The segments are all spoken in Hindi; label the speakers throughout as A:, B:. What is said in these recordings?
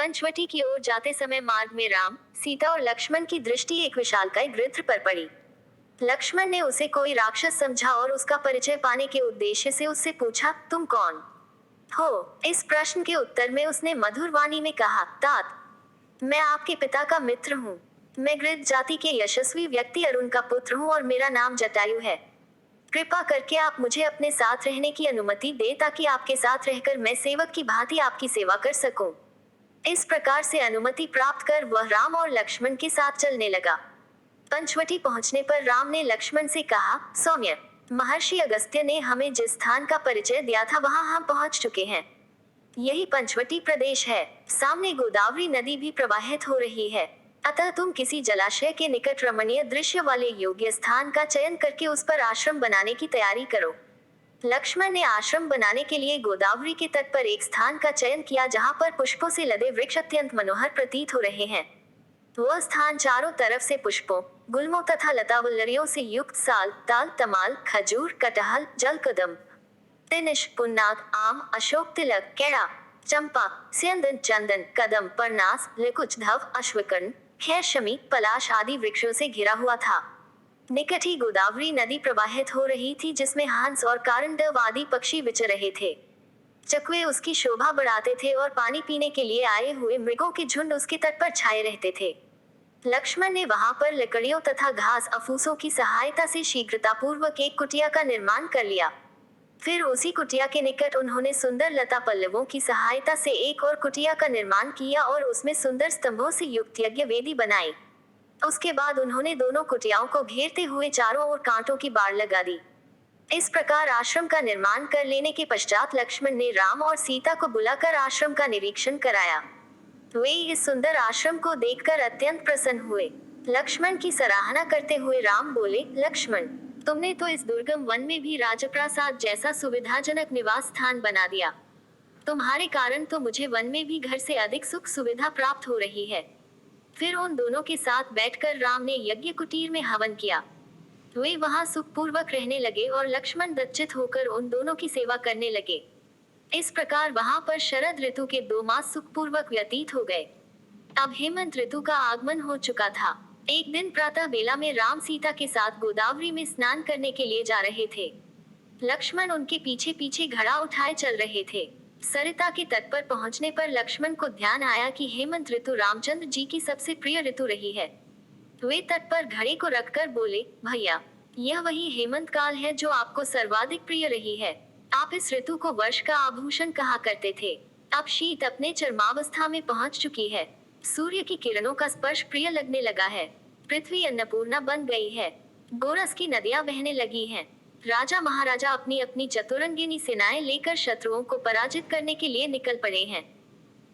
A: पंचवटी की ओर जाते समय मार्ग में राम, सीता और लक्ष्मण की दृष्टि एक विशालकाय गृध्र पर पड़ी। लक्ष्मण ने उसे कोई राक्षस समझा और उसका परिचय पाने के उद्देश्य से उससे पूछा, तुम कौन हो? इस प्रश्न के उत्तर में उसने मधुर वाणी में कहा, तात, मैं आपके पिता का मित्र हूँ। मैं गृध्र जाति के यशस्वी व्यक्ति अरुण का पुत्र हूँ और मेरा नाम जटायु है। कृपा करके आप मुझे अपने साथ रहने की अनुमति दे ताकि आपके साथ रहकर मैं सेवक की भांति आपकी सेवा कर सकूं। इस प्रकार से अनुमति प्राप्त कर वह राम और लक्ष्मण के साथ चलने लगा। पंचवटी पहुंचने पर राम ने लक्ष्मण से कहा, सौम्य, महर्षि अगस्त्य ने हमें जिस स्थान का परिचय दिया था वहां हम पहुंच चुके हैं। यही पंचवटी प्रदेश है। सामने गोदावरी नदी भी प्रवाहित हो रही है, अतः तुम किसी जलाशय के निकट रमणीय दृश्य वाले योग्य स्थान का चयन करके उस पर आश्रम बनाने की तैयारी करो। लक्ष्मण ने आश्रम बनाने के लिए गोदावरी के तट पर एक स्थान का चयन किया जहां पर पुष्पों से लदे वृक्ष अत्यंत मनोहर प्रतीत हो रहे हैं। वह स्थान चारों तरफ से पुष्पों, गुल्मों तथा लतावल्लरियों से युक्त साल, ताल, तमाल, खजूर, कटहल, जलकदम, तिनिश, पुन्नाग, आम, अशोक तिलक, केड़ा, चंपा, स्यंदन, चंदन, कदम, परनास, लिकुच, धव, अश्वकर्ण, खैरशमी, पलाश आदि वृक्षों से घिरा हुआ था। निकट ही गोदावरी नदी प्रवाहित हो रही थी जिसमें हंस और कारंडव आदि पक्षी विचर रहे थे। चकवे उसकी शोभा बढ़ाते थे और पानी पीने के लिए आए हुए मृगों के झुंड उसके तट पर छाए रहते थे। लक्ष्मण ने वहां पर लकड़ियों तथा घास अफूसों की सहायता से शीघ्रतापूर्वक एक कुटिया का निर्माण कर लिया। फिर उसी कुटिया के निकट उन्होंने सुंदर लता पल्लवों की सहायता से एक और कुटिया का निर्माण किया और उसमें सुंदर स्तंभों से युक्त यज्ञ वेदी बनाई। उसके बाद उन्होंने दोनों कुटियाओं को घेरते हुए चारों ओर कांटों की बाड़ लगा दी। इस प्रकार आश्रम का निर्माण कर लेने के पश्चात लक्ष्मण ने राम और सीता को बुलाकर आश्रम का निरीक्षण कराया। वे इस सुंदर आश्रम को देखकर अत्यंत प्रसन्न हुए। लक्ष्मण की सराहना करते हुए राम बोले, लक्ष्मण, तुमने तो इस दुर्गम वन में भी राजप्रासाद जैसा सुविधाजनक निवास स्थान बना दिया। तुम्हारे कारण तो मुझे वन में भी घर से अधिक सुख सुविधा प्राप्त हो रही है। फिर उन दोनों के साथ बैठकर राम ने यज्ञ कुटीर में हवन किया। वे वहां सुखपूर्वक रहने लगे और लक्ष्मण दत्चित होकर उन दोनों की सेवा करने लगे। इस प्रकार वहां पर शरद ऋतु के 2 मास सुखपूर्वक व्यतीत हो गए। अब हेमंत ऋतु का आगमन हो चुका था। एक दिन प्रातः बेला में राम सीता के साथ गोदावरी में स्नान करने के लिए जा रहे थे। लक्ष्मण उनके पीछे पीछे घड़ा उठाए चल रहे थे। सरिता के तट पर पहुंचने पर लक्ष्मण को ध्यान आया कि हेमंत ऋतु रामचंद्र जी की सबसे प्रिय ऋतु रही है। वे तट पर घड़े को रखकर बोले, भैया, यह वही हेमंत काल है जो आपको सर्वाधिक प्रिय रही है। आप इस ऋतु को वर्ष का आभूषण कहा करते थे। अब शीत अपने चरमावस्था में पहुंच चुकी है। सूर्य की किरणों का स्पर्श प्रिय लगने लगा है। पृथ्वी अन्नपूर्णा बन गई है। गोरस की नदियां बहने लगी हैं। राजा महाराजा अपनी अपनी चतुरंगिनी सेनाएं लेकर शत्रुओं को पराजित करने के लिए निकल पड़े हैं।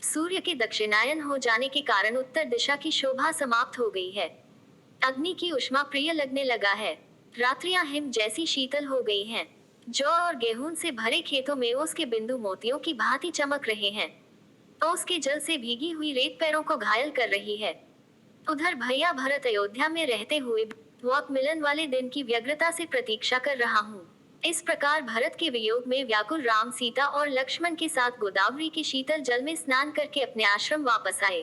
A: सूर्य के दक्षिणायन हो जाने के कारण उत्तर दिशा की शोभा समाप्त हो गई है। अग्नि की उष्मा प्रिय लगने लगा है। रात्रियां हिम जैसी शीतल हो गई हैं। जौ और गेहूं से भरे खेतों में ओस के बिंदु मोतियों की भांति चमक रहे हैं। ओस के जल से भीगी हुई रेत पैरों को घायल कर रही है। उधर भैया भरत अयोध्या में रहते हुए वाक मिलन वाले दिन की व्यग्रता से प्रतीक्षा कर रहा हूँ। इस प्रकार भरत के वियोग में व्याकुल राम सीता और लक्ष्मण के साथ गोदावरी के शीतल जल में स्नान करके अपने आश्रम वापस आए।